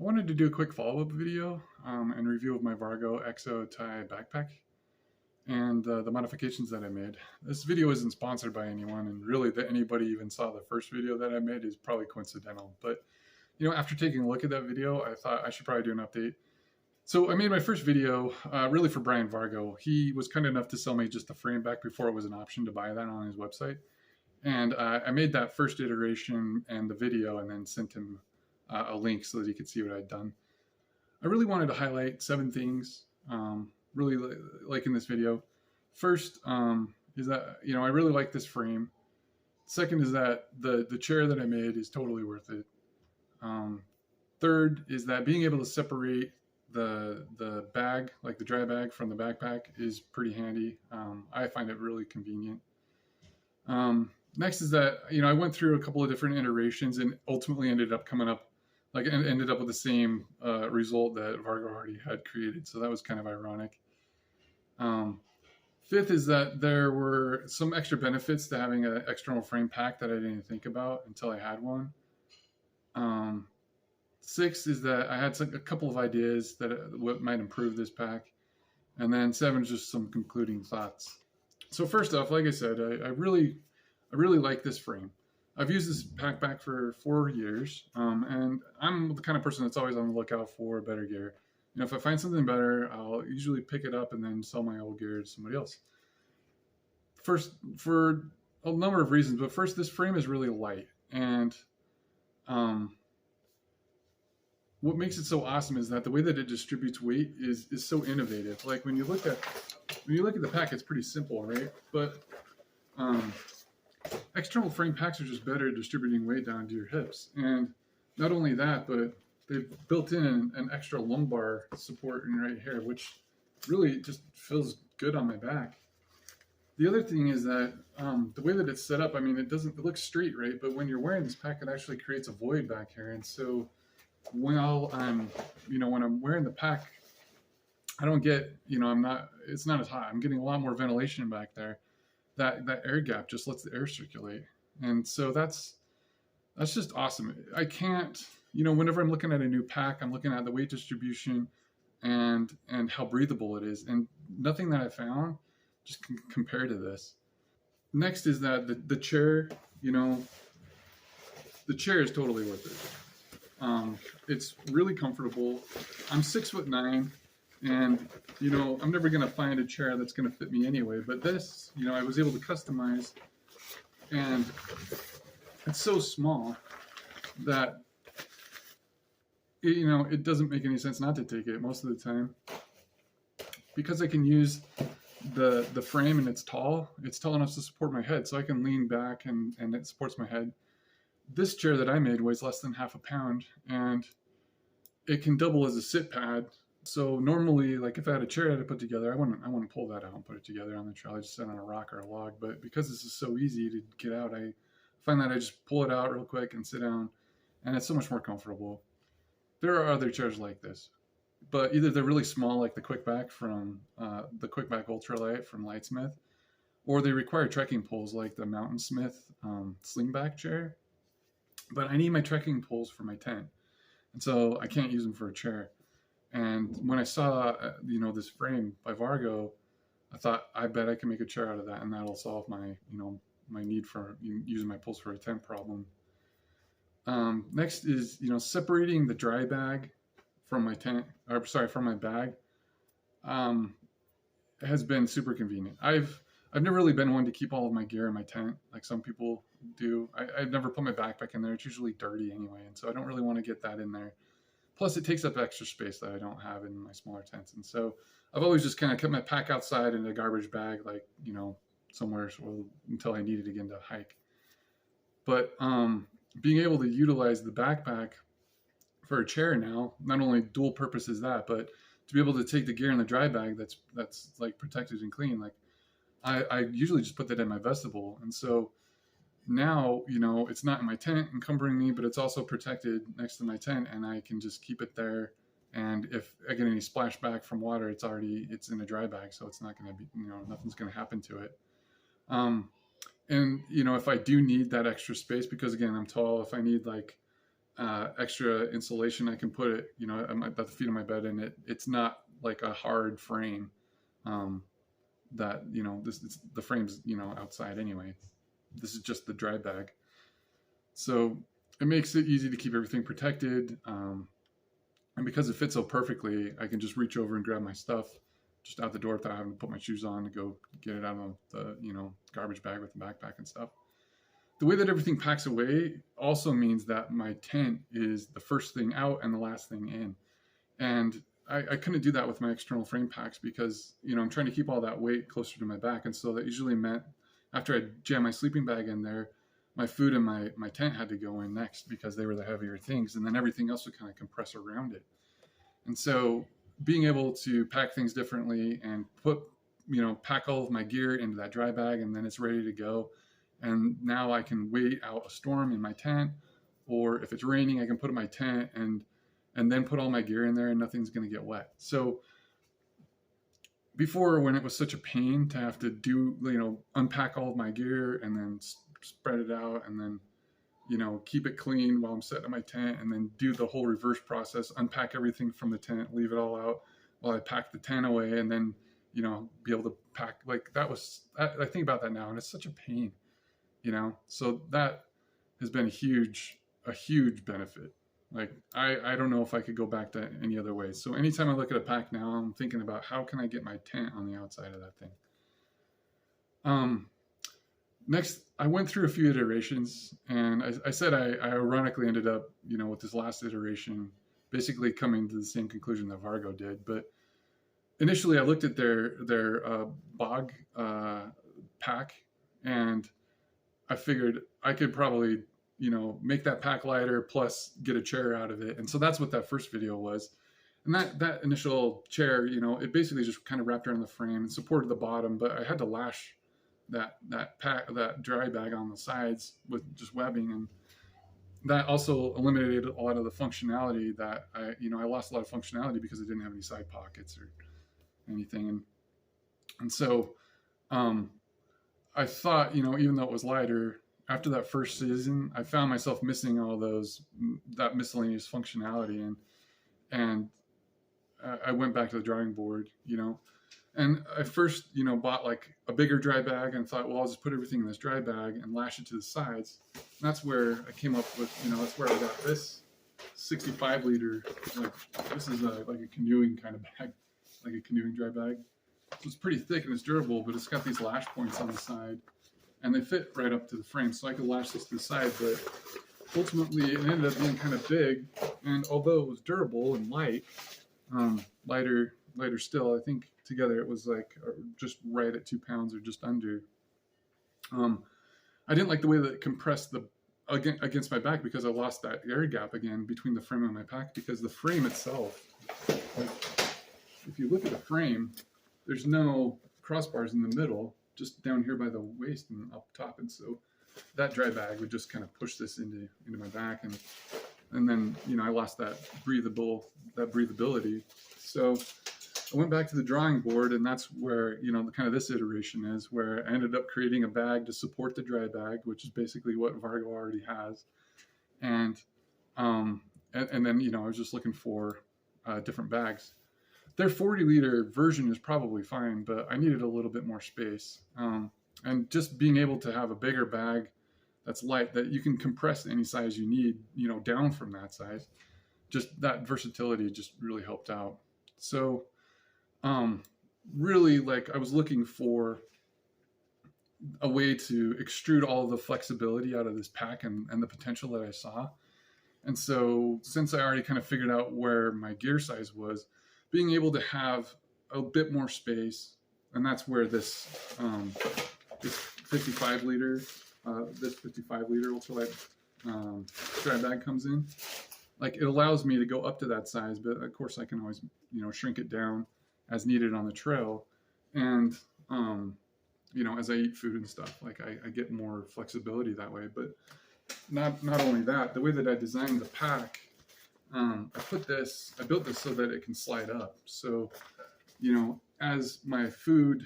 I wanted to do a quick follow-up video and review of my Vargo EXOTI backpack and the modifications that I made. This video isn't sponsored by anyone, and really that anybody even saw the first video that I made is probably coincidental. But after taking a look at that video, I thought I should probably do an update. So I made my first video really for Brian Vargo. He was kind enough to sell me just the frame back before it was an option to buy that on his website. And I made that first iteration and the video and then sent him a link so that he could see what I'd done. I really wanted to highlight 7 things really like in this video. First is that, I really like this frame. Second is that the chair that I made is totally worth it. Third is that being able to separate the bag, like the dry bag from the backpack, is pretty handy. I find it really convenient. Next is that, I went through a couple of different iterations and ultimately ended up with the same result that Vargo already had created. So that was kind of ironic. Fifth is that there were some extra benefits to having an external frame pack that I didn't think about until I had one. Sixth is that I had a couple of ideas that what might improve this pack. And then 7 is just some concluding thoughts. So first off, like I said, I really like this frame. I've used this backpack for 4 years, and I'm the kind of person that's always on the lookout for better gear. If I find something better, I'll usually pick it up and then sell my old gear to somebody else. First, for a number of reasons, but first, this frame is really light, and what makes it so awesome is that the way that it distributes weight is so innovative. Like when you look at the pack, it's pretty simple, right? But external frame packs are just better at distributing weight down to your hips. And not only that, but they've built in an extra lumbar support in right here, which really just feels good on my back. The other thing is that the way that it's set up, it looks straight, right? But when you're wearing this pack, it actually creates a void back here. And so when I'm wearing the pack, I don't get, it's not as hot. I'm getting a lot more ventilation back there. That air gap just lets the air circulate. And so that's just awesome. I can't, whenever I'm looking at a new pack, I'm looking at the weight distribution and how breathable it is. And nothing that I found just can compare to this. Next is that the chair, the chair is totally worth it. It's really comfortable. I'm 6'9", and I'm never gonna find a chair that's gonna fit me anyway. But this, I was able to customize, and it's so small that it doesn't make any sense not to take it most of the time, because I can use the frame, and it's tall enough to support my head, so I can lean back and it supports my head. This chair that I made weighs less than half a pound, and it can double as a sit pad. So normally, like if I had a chair I had to put together, I wouldn't pull that out and put it together on the trail. I just sit on a rock or a log. But because this is so easy to get out, I find that I just pull it out real quick and sit down, and it's so much more comfortable. There are other chairs like this, but either they're really small, like the Quickback from the Quickback Ultralight from Lightsmith, or they require trekking poles like the Mountainsmith slingback chair. But I need my trekking poles for my tent, and so I can't use them for a chair. And when I saw, this frame by Vargo, I thought, I bet I can make a chair out of that, and that'll solve my, my need for using my poles for a tent problem. Next is, separating the dry bag from my from my bag, has been super convenient. I've never really been one to keep all of my gear in my tent like some people do. I've never put my backpack in there. It's usually dirty anyway, and so I don't really want to get that in there. Plus, it takes up extra space that I don't have in my smaller tents. And so I've always just kind of kept my pack outside in a garbage bag, like, somewhere until I need it again to hike. But being able to utilize the backpack for a chair now, not only dual purpose is that, but to be able to take the gear in the dry bag that's like protected and clean. Like I usually just put that in my vestibule. And so now, it's not in my tent encumbering me, but it's also protected next to my tent, and I can just keep it there. And if I get any splashback from water, it's in a dry bag, so it's not going to be, nothing's going to happen to it. And if I do need that extra space, because again, I'm tall, if I need like extra insulation. I can put it, you know, at the feet of my bed, and it's not like a hard frame. That, you know, the frame's, you know, outside anyway. This is just the dry bag, so it makes it easy to keep everything protected. And because it fits so perfectly, I can just reach over and grab my stuff just out the door without having to put my shoes on to go get it out of the, you know, garbage bag with the backpack and stuff. The way that everything packs away also means that my tent is the first thing out and the last thing in. And I couldn't do that with my external frame packs because, you know, I'm trying to keep all that weight closer to my back. And so that usually meant after I jam my sleeping bag in there, my food and my tent had to go in next because they were the heavier things. And then everything else would kind of compress around it. And so being able to pack things differently and put, you know, pack all of my gear into that dry bag, and then it's ready to go. And now I can wait out a storm in my tent, or if it's raining, I can put in my tent and then put all my gear in there and nothing's going to get wet. So before, when it was such a pain to have to do, you know, unpack all of my gear and then spread it out and then, you know, keep it clean while I'm setting up my tent and then do the whole reverse process, unpack everything from the tent, leave it all out while I pack the tent away, and then, you know, be able to pack, like that was, I think about that now and it's such a pain, you know? So that has been a huge benefit. Like, I don't know if I could go back to any other way. So anytime I look at a pack now, I'm thinking about how can I get my tent on the outside of that thing. Next, I went through a few iterations, and I said I ironically ended up, you know, with this last iteration, basically coming to the same conclusion that Vargo did. But initially, I looked at their bog pack, and I figured I could probably, you know, make that pack lighter plus get a chair out of it. And so that's what that first video was. And that initial chair, you know, it basically just kind of wrapped around the frame and supported the bottom, but I had to lash that dry bag on the sides with just webbing, and that also eliminated a lot of the functionality that I lost a lot of functionality because it didn't have any side pockets or anything. And so I thought, you know, even though it was lighter, after that first season, I found myself missing all that miscellaneous functionality, and I went back to the drawing board, you know. And I first, you know, bought like a bigger dry bag and thought, well, I'll just put everything in this dry bag and lash it to the sides. And that's where I came up with, you know, that's where I got this 65 liter, like this is like a canoeing kind of bag, like a canoeing dry bag. So it's pretty thick and it's durable, but it's got these lash points on the side and they fit right up to the frame. So I could lash this to the side, but ultimately it ended up being kind of big. And although it was durable and light, lighter still, I think together it was like just right at 2 pounds or just under. I didn't like the way that it compressed against my back because I lost that air gap again between the frame and my pack, because the frame itself, like, if you look at the frame, there's no crossbars in the middle, just down here by the waist and up top. And so that dry bag would just kind of push this into my back. And then, you know, I lost that breathability. So I went back to the drawing board, and that's where, you know, kind of this iteration is, where I ended up creating a bag to support the dry bag, which is basically what Vargo already has. And then, you know, I was just looking for different bags. Their 40 liter version is probably fine, but I needed a little bit more space. And just being able to have a bigger bag that's light, that you can compress any size you need, you know, down from that size, just that versatility just really helped out. So really, like, I was looking for a way to extrude all the flexibility out of this pack and the potential that I saw. And so since I already kind of figured out where my gear size was, being able to have a bit more space, and that's where this 55 liter ultralight dry bag comes in. Like, it allows me to go up to that size, but of course I can always, you know, shrink it down as needed on the trail. And, you know, as I eat food and stuff, like I get more flexibility that way. But not only that, the way that I designed the pack, I built this so that it can slide up. So, you know, as my food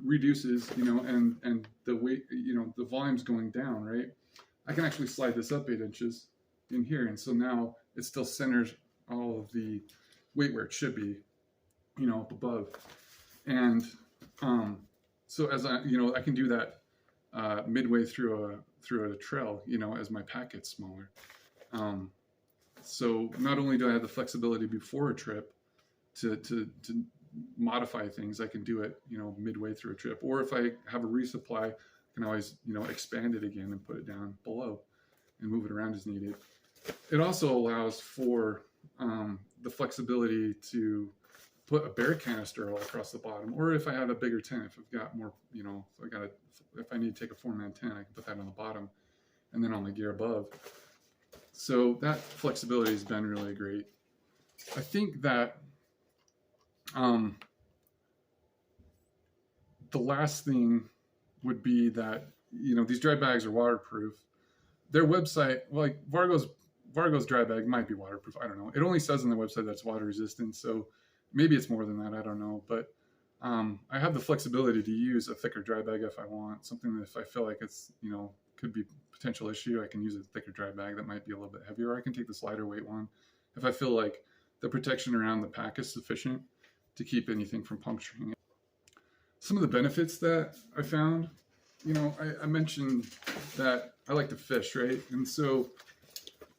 reduces, you know, and the weight, you know, the volume's going down, right? I can actually slide this up 8 inches in here. And so now it still centers all of the weight where it should be, up above. And so as I can do that midway through a trail, as my pack gets smaller. So not only do I have the flexibility before a trip to modify things, I can do it, midway through a trip. Or if I have a resupply, I can always, expand it again and put it down below and move it around as needed. It also allows for the flexibility to put a bear canister all across the bottom, or if I have a bigger tent, if I've got more, if I need to take a 4-man tent, I can put that on the bottom and then on the gear above. So that flexibility has been really great. I think that the last thing would be that, these dry bags are waterproof. Their website, like Vargo's dry bag might be waterproof. I don't know. It only says on the website that's water resistant. So maybe it's more than that. I don't know. But I have the flexibility to use a thicker dry bag if I want. Something that if I feel like it's, could be a potential issue, I can use a thicker dry bag that might be a little bit heavier. Or I can take this lighter weight one if I feel like the protection around the pack is sufficient to keep anything from puncturing it. Some of the benefits that I found, I mentioned that I like to fish, right? And so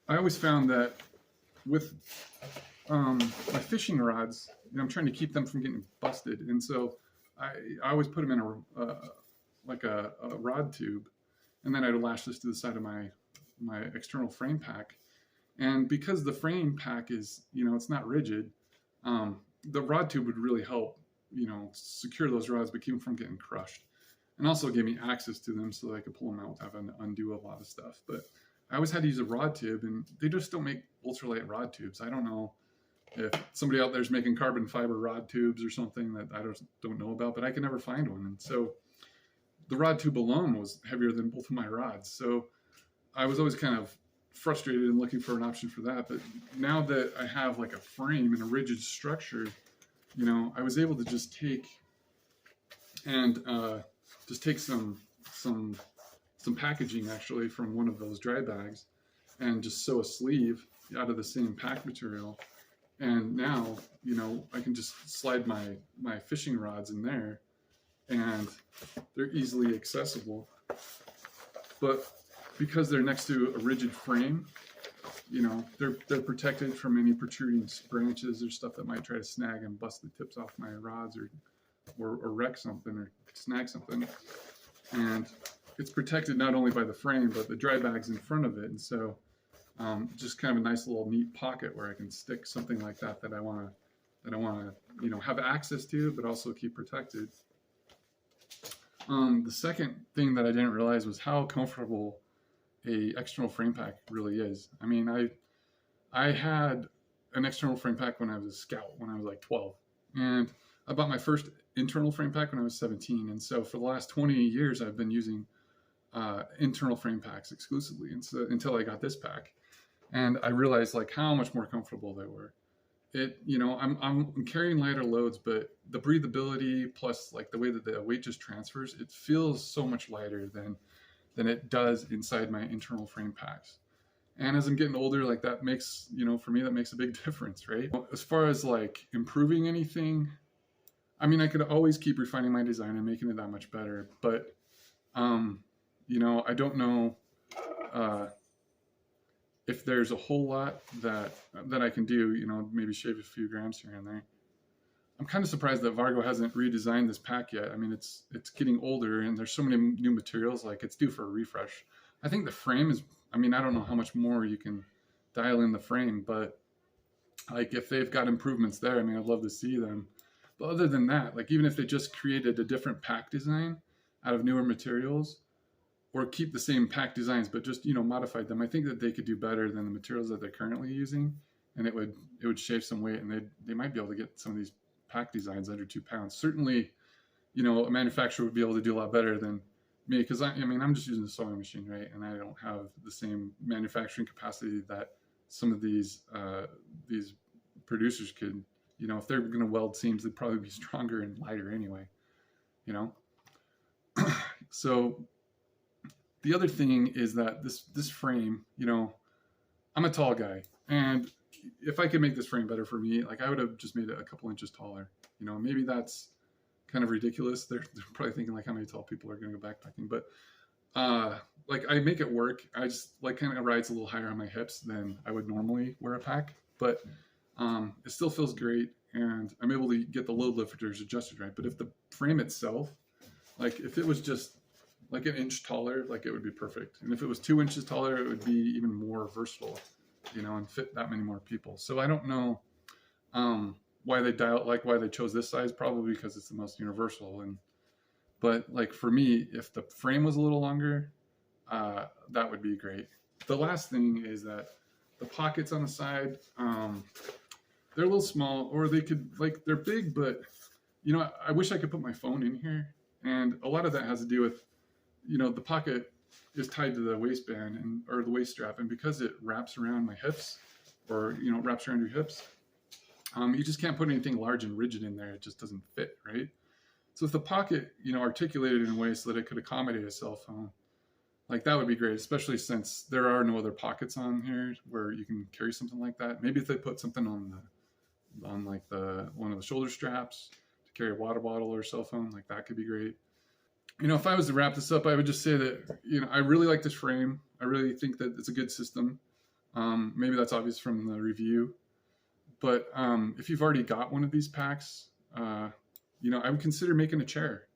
I always found that with my fishing rods, I'm trying to keep them from getting busted. And so I always put them in a rod tube, and then I'd lash this to the side of my external frame pack. And because the frame pack is, it's not rigid, the rod tube would really help, secure those rods, but keep them from getting crushed. And also give me access to them so that I could pull them out without having to undo a lot of stuff. But I always had to use a rod tube, and they just don't make ultralight rod tubes. I don't know if somebody out there is making carbon fiber rod tubes or something that I don't know about, but I could never find one. And so the rod tube alone was heavier than both of my rods. So I was always kind of frustrated and looking for an option for that. But now that I have like a frame and a rigid structure, I was able to just take some packaging actually from one of those dry bags and just sew a sleeve out of the same pack material. And now, I can just slide my fishing rods in there and they're easily accessible. But because they're next to a rigid frame, they're protected from any protruding branches or stuff that might try to snag and bust the tips off my rods or wreck something or snag something. And it's protected not only by the frame, but the dry bag's in front of it. And so just kind of a nice little neat pocket where I can stick something like that I want to, have access to, but also keep protected. The second thing that I didn't realize was how comfortable a external frame pack really is. I mean, I had an external frame pack when I was a scout, when I was like 12. And I bought my first internal frame pack when I was 17. And so for the last 20 years, I've been using internal frame packs exclusively. And so until I got this pack. And I realized like how much more comfortable they were. I'm carrying lighter loads, but the breathability plus like the way that the weight just transfers, it feels so much lighter than it does inside my internal frame packs. And as I'm getting older, like that makes, for me, that makes a big difference, right? As far as like improving anything, I mean, I could always keep refining my design and making it that much better, but, I don't know if there's a whole lot that I can do, maybe shave a few grams here and there. I'm kind of surprised that Vargo hasn't redesigned this pack yet. I mean, it's getting older and there's so many new materials, like it's due for a refresh. I think the frame is, I don't know how much more you can dial in the frame, but like if they've got improvements there, I'd love to see them. But other than that, like even if they just created a different pack design out of newer materials or keep the same pack designs, but just, modified them, I think that they could do better than the materials that they're currently using. And it would shave some weight, and they might be able to get some of these pack designs under 2 pounds. Certainly, a manufacturer would be able to do a lot better than me, because I'm just using a sewing machine, right? And I don't have the same manufacturing capacity that some of these producers could. If they're going to weld seams, they'd probably be stronger and lighter anyway. So the other thing is that this frame, I'm a tall guy, and if I could make this frame better for me, like I would have just made it a couple inches taller. You know, maybe that's kind of ridiculous. They're probably thinking like how many tall people are going to go backpacking, but like I make it work. I just like kind of rides a little higher on my hips than I would normally wear a pack, but it still feels great, and I'm able to get the load lifters adjusted right. But if the frame itself, like if it was just like an inch taller, like it would be perfect. And if it was 2 inches taller, it would be even more versatile, you know, and fit that many more people. So I don't know why they chose this size. Probably because it's the most universal. But like for me, if the frame was a little longer, that would be great. The last thing is that the pockets on the side, they're a little small, or they could like they're big, but you know, I wish I could put my phone in here. And a lot of that has to do with, you know, the pocket is tied to the waistband or the waist strap, and because it wraps around my hips, or you know, wraps around your hips, you just can't put anything large and rigid in there. It just doesn't fit, right? So if the pocket, you know, articulated in a way so that it could accommodate a cell phone, like that would be great, especially since there are no other pockets on here where you can carry something like that. Maybe if they put something on like one of the shoulder straps to carry a water bottle or cell phone, like that could be great. You know, if I was to wrap this up, I would just say that, you know, I really like this frame. I really think that it's a good system. Maybe that's obvious from the review, but if you've already got one of these packs, you know, I would consider making a chair.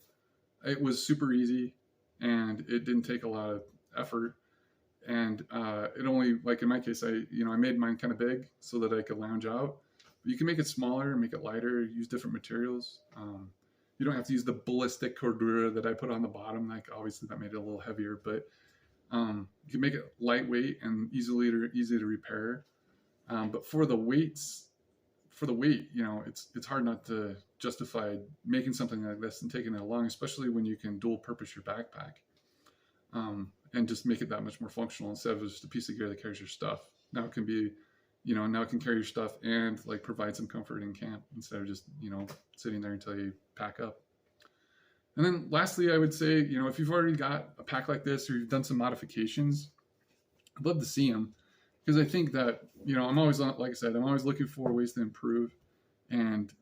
It was super easy, and it didn't take a lot of effort. And it only, like in my case, I made mine kind of big so that I could lounge out. But you can make it smaller, make it lighter, use different materials. You don't have to use the ballistic cordura that I put on the bottom. Like obviously that made it a little heavier, but you can make it lightweight and easy to repair. But for the weight, you know, it's hard not to justify making something like this and taking it along, especially when you can dual purpose your backpack, and just make it that much more functional instead of just a piece of gear that carries your stuff. Now it can be, you know, now it can carry your stuff and like provide some comfort in camp instead of just, you know, sitting there until you pack up. And then lastly, I would say, you know, if you've already got a pack like this or you've done some modifications, I'd love to see them, because I think that, you know, I'm always, like I said, I'm always looking for ways to improve and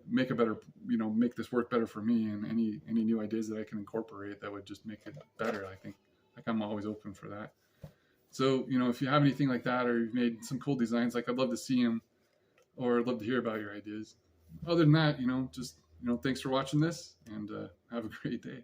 make a better, you know, make this work better for me, and any new ideas that I can incorporate that would just make it better. I think like I'm always open for that. So, you know, if you have anything like that, or you've made some cool designs, like I'd love to see them, or I'd love to hear about your ideas. Other than that, you know, just, you know, thanks for watching this, and have a great day.